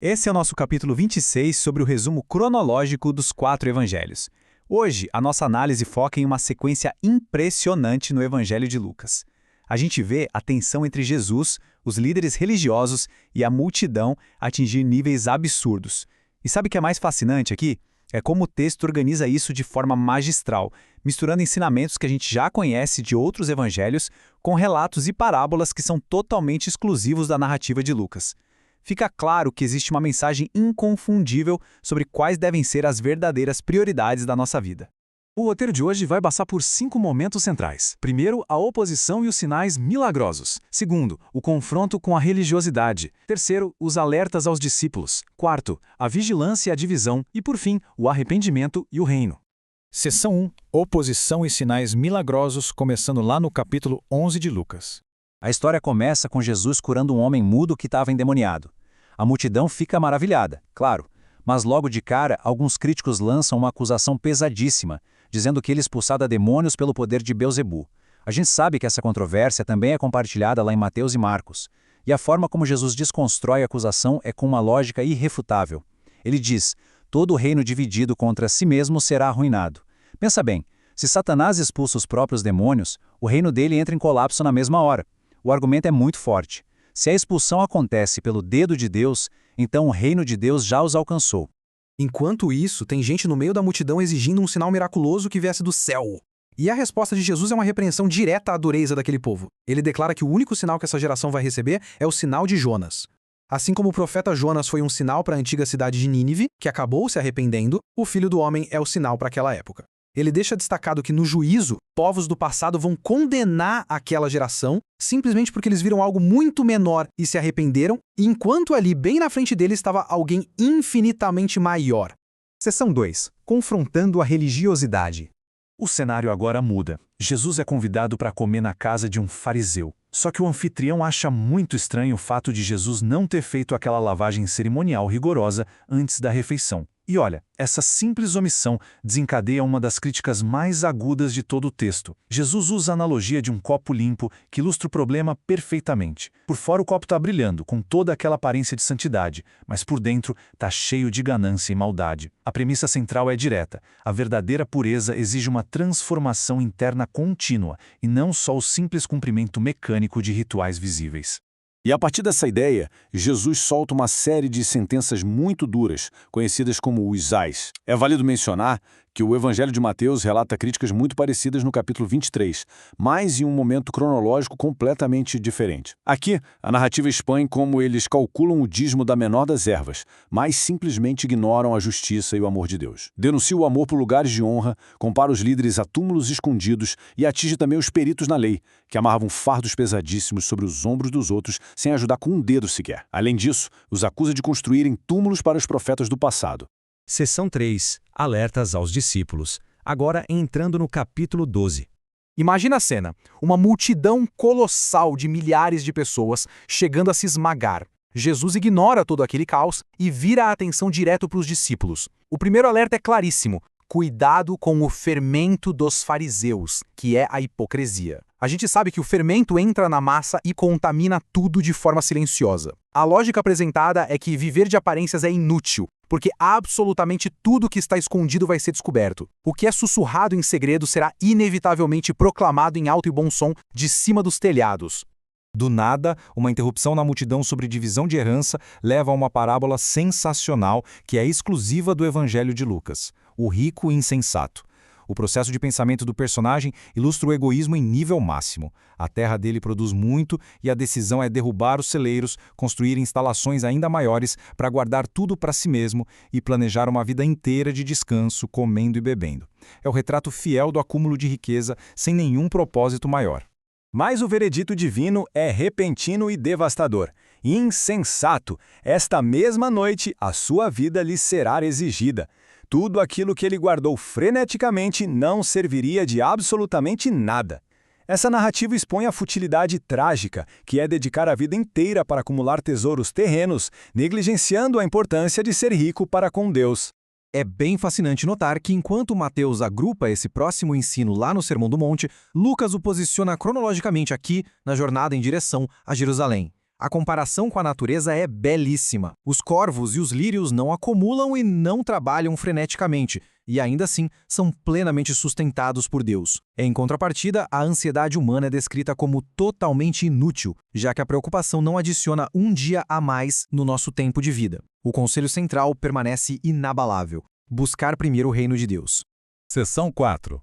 Esse é o nosso capítulo 26 sobre o resumo cronológico dos 4 evangelhos. Hoje, a nossa análise foca em uma sequência impressionante no Evangelho de Lucas. A gente vê a tensão entre Jesus, os líderes religiosos e a multidão atingir níveis absurdos. E sabe o que é mais fascinante aqui? É como o texto organiza isso de forma magistral, misturando ensinamentos que a gente já conhece de outros evangelhos com relatos e parábolas que são totalmente exclusivos da narrativa de Lucas. Fica claro que existe uma mensagem inconfundível sobre quais devem ser as verdadeiras prioridades da nossa vida. O roteiro de hoje vai passar por 5 momentos centrais. Primeiro, a oposição e os sinais milagrosos. Segundo, o confronto com a religiosidade. Terceiro, os alertas aos discípulos. Quarto, a vigilância e a divisão. E, por fim, o arrependimento e o reino. Seção 1. Oposição e sinais milagrosos, começando lá no capítulo 11 de Lucas. A história começa com Jesus curando um homem mudo que estava endemoniado. A multidão fica maravilhada, claro, mas logo de cara, alguns críticos lançam uma acusação pesadíssima, dizendo que ele expulsava demônios pelo poder de Beelzebu. A gente sabe que essa controvérsia também é compartilhada lá em Mateus e Marcos. E a forma como Jesus desconstrói a acusação é com uma lógica irrefutável. Ele diz, todo reino dividido contra si mesmo será arruinado. Pensa bem, se Satanás expulsa os próprios demônios, o reino dele entra em colapso na mesma hora. O argumento é muito forte. Se a expulsão acontece pelo dedo de Deus, então o reino de Deus já os alcançou. Enquanto isso, tem gente no meio da multidão exigindo um sinal miraculoso que viesse do céu. E a resposta de Jesus é uma repreensão direta à dureza daquele povo. Ele declara que o único sinal que essa geração vai receber é o sinal de Jonas. Assim como o profeta Jonas foi um sinal para a antiga cidade de Nínive, que acabou se arrependendo, o Filho do Homem é o sinal para aquela época. Ele deixa destacado que no juízo, povos do passado vão condenar aquela geração simplesmente porque eles viram algo muito menor e se arrependeram, enquanto ali, bem na frente deles, estava alguém infinitamente maior. Seção 2. Confrontando a religiosidade. O cenário agora muda. Jesus é convidado para comer na casa de um fariseu. Só que o anfitrião acha muito estranho o fato de Jesus não ter feito aquela lavagem cerimonial rigorosa antes da refeição. E olha, essa simples omissão desencadeia uma das críticas mais agudas de todo o texto. Jesus usa a analogia de um copo limpo que ilustra o problema perfeitamente. Por fora o copo está brilhando, com toda aquela aparência de santidade, mas por dentro está cheio de ganância e maldade. A premissa central é direta. A verdadeira pureza exige uma transformação interna contínua, e não só o simples cumprimento mecânico de rituais visíveis. E a partir dessa ideia, Jesus solta uma série de sentenças muito duras, conhecidas como os ais. É válido mencionar que o Evangelho de Mateus relata críticas muito parecidas no capítulo 23, mas em um momento cronológico completamente diferente. Aqui, a narrativa expõe como eles calculam o dízimo da menor das ervas, mas simplesmente ignoram a justiça e o amor de Deus. Denuncia o amor por lugares de honra, compara os líderes a túmulos escondidos e atinge também os peritos na lei, que amarravam fardos pesadíssimos sobre os ombros dos outros sem ajudar com um dedo sequer. Além disso, os acusa de construírem túmulos para os profetas do passado. Seção 3. Alertas aos discípulos. Agora entrando no capítulo 12. Imagina a cena, uma multidão colossal de milhares de pessoas chegando a se esmagar. Jesus ignora todo aquele caos e vira a atenção direto para os discípulos. O primeiro alerta é claríssimo. Cuidado com o fermento dos fariseus, que é a hipocrisia. A gente sabe que o fermento entra na massa e contamina tudo de forma silenciosa. A lógica apresentada é que viver de aparências é inútil, porque absolutamente tudo que está escondido vai ser descoberto. O que é sussurrado em segredo será inevitavelmente proclamado em alto e bom som de cima dos telhados. Do nada, uma interrupção na multidão sobre divisão de herança leva a uma parábola sensacional que é exclusiva do Evangelho de Lucas, o rico insensato. O processo de pensamento do personagem ilustra o egoísmo em nível máximo. A terra dele produz muito e a decisão é derrubar os celeiros, construir instalações ainda maiores para guardar tudo para si mesmo e planejar uma vida inteira de descanso, comendo e bebendo. É o retrato fiel do acúmulo de riqueza sem nenhum propósito maior. Mas o veredito divino é repentino e devastador. Insensato! Esta mesma noite a sua vida lhe será exigida. Tudo aquilo que ele guardou freneticamente não serviria de absolutamente nada. Essa narrativa expõe a futilidade trágica, que é dedicar a vida inteira para acumular tesouros terrenos, negligenciando a importância de ser rico para com Deus. É bem fascinante notar que enquanto Mateus agrupa esse próximo ensino lá no Sermão do Monte, Lucas o posiciona cronologicamente aqui na jornada em direção a Jerusalém. A comparação com a natureza é belíssima. Os corvos e os lírios não acumulam e não trabalham freneticamente, e ainda assim são plenamente sustentados por Deus. Em contrapartida, a ansiedade humana é descrita como totalmente inútil, já que a preocupação não adiciona um dia a mais no nosso tempo de vida. O conselho central permanece inabalável: buscar primeiro o reino de Deus. Seção 4.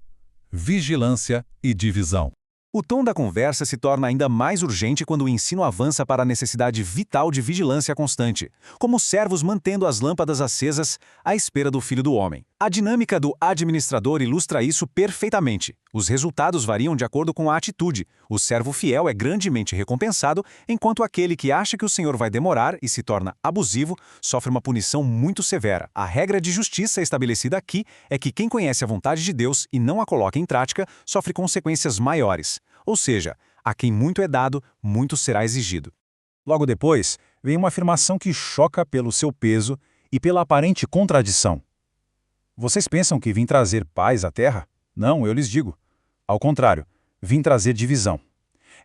Vigilância e divisão. O tom da conversa se torna ainda mais urgente quando o ensino avança para a necessidade vital de vigilância constante, como servos mantendo as lâmpadas acesas à espera do Filho do Homem. A dinâmica do administrador ilustra isso perfeitamente. Os resultados variam de acordo com a atitude. O servo fiel é grandemente recompensado, enquanto aquele que acha que o Senhor vai demorar e se torna abusivo sofre uma punição muito severa. A regra de justiça estabelecida aqui é que quem conhece a vontade de Deus e não a coloca em prática sofre consequências maiores. Ou seja, a quem muito é dado, muito será exigido. Logo depois, vem uma afirmação que choca pelo seu peso e pela aparente contradição. Vocês pensam que vim trazer paz à terra? Não, eu lhes digo. Ao contrário, vim trazer divisão.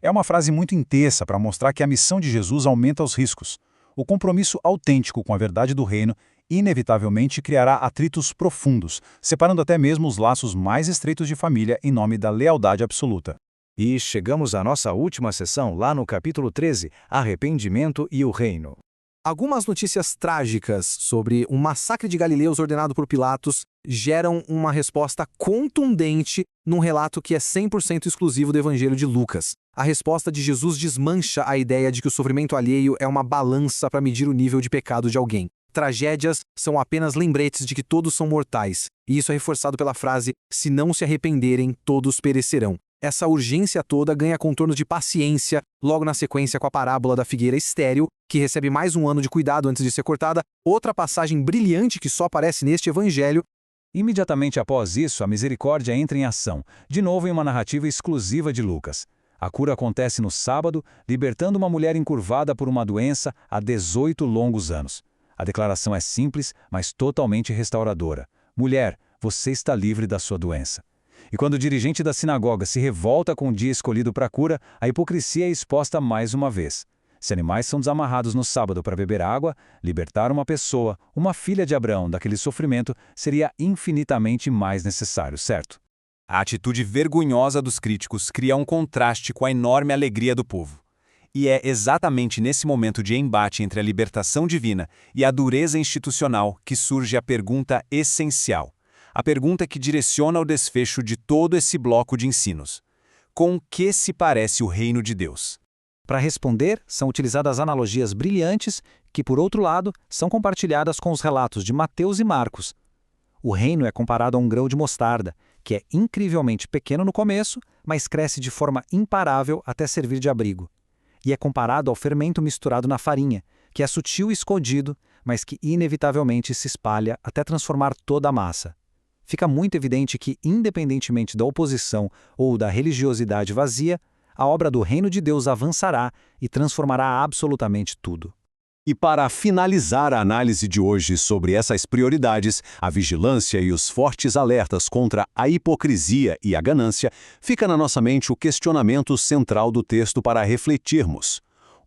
É uma frase muito intensa para mostrar que a missão de Jesus aumenta os riscos. O compromisso autêntico com a verdade do reino inevitavelmente criará atritos profundos, separando até mesmo os laços mais estreitos de família em nome da lealdade absoluta. E chegamos à nossa última sessão, lá no capítulo 13, Arrependimento e o Reino. Algumas notícias trágicas sobre um massacre de galileus ordenado por Pilatos geram uma resposta contundente num relato que é 100% exclusivo do Evangelho de Lucas. A resposta de Jesus desmancha a ideia de que o sofrimento alheio é uma balança para medir o nível de pecado de alguém. Tragédias são apenas lembretes de que todos são mortais, e isso é reforçado pela frase: se não se arrependerem, todos perecerão. Essa urgência toda ganha contornos de paciência logo na sequência com a parábola da figueira estéril, que recebe mais um ano de cuidado antes de ser cortada, outra passagem brilhante que só aparece neste evangelho. Imediatamente após isso, a misericórdia entra em ação, de novo em uma narrativa exclusiva de Lucas. A cura acontece no sábado, libertando uma mulher encurvada por uma doença há 18 longos anos. A declaração é simples, mas totalmente restauradora. Mulher, você está livre da sua doença. E quando o dirigente da sinagoga se revolta com o dia escolhido para a cura, a hipocrisia é exposta mais uma vez. Se animais são desamarrados no sábado para beber água, libertar uma pessoa, uma filha de Abraão, daquele sofrimento, seria infinitamente mais necessário, certo? A atitude vergonhosa dos críticos cria um contraste com a enorme alegria do povo. E é exatamente nesse momento de embate entre a libertação divina e a dureza institucional que surge a pergunta essencial. A pergunta que direciona o desfecho de todo esse bloco de ensinos. Com que se parece o reino de Deus? Para responder, são utilizadas analogias brilhantes que, por outro lado, são compartilhadas com os relatos de Mateus e Marcos. O reino é comparado a um grão de mostarda, que é incrivelmente pequeno no começo, mas cresce de forma imparável até servir de abrigo. E é comparado ao fermento misturado na farinha, que é sutil e escondido, mas que inevitavelmente se espalha até transformar toda a massa. Fica muito evidente que, independentemente da oposição ou da religiosidade vazia, a obra do reino de Deus avançará e transformará absolutamente tudo. E para finalizar a análise de hoje sobre essas prioridades, a vigilância e os fortes alertas contra a hipocrisia e a ganância, fica na nossa mente o questionamento central do texto para refletirmos.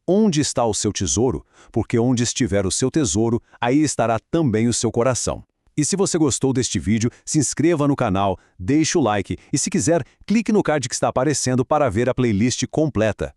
Onde está o seu tesouro? Porque onde estiver o seu tesouro, aí estará também o seu coração. E se você gostou deste vídeo, se inscreva no canal, deixe o like e, se quiser, clique no card que está aparecendo para ver a playlist completa.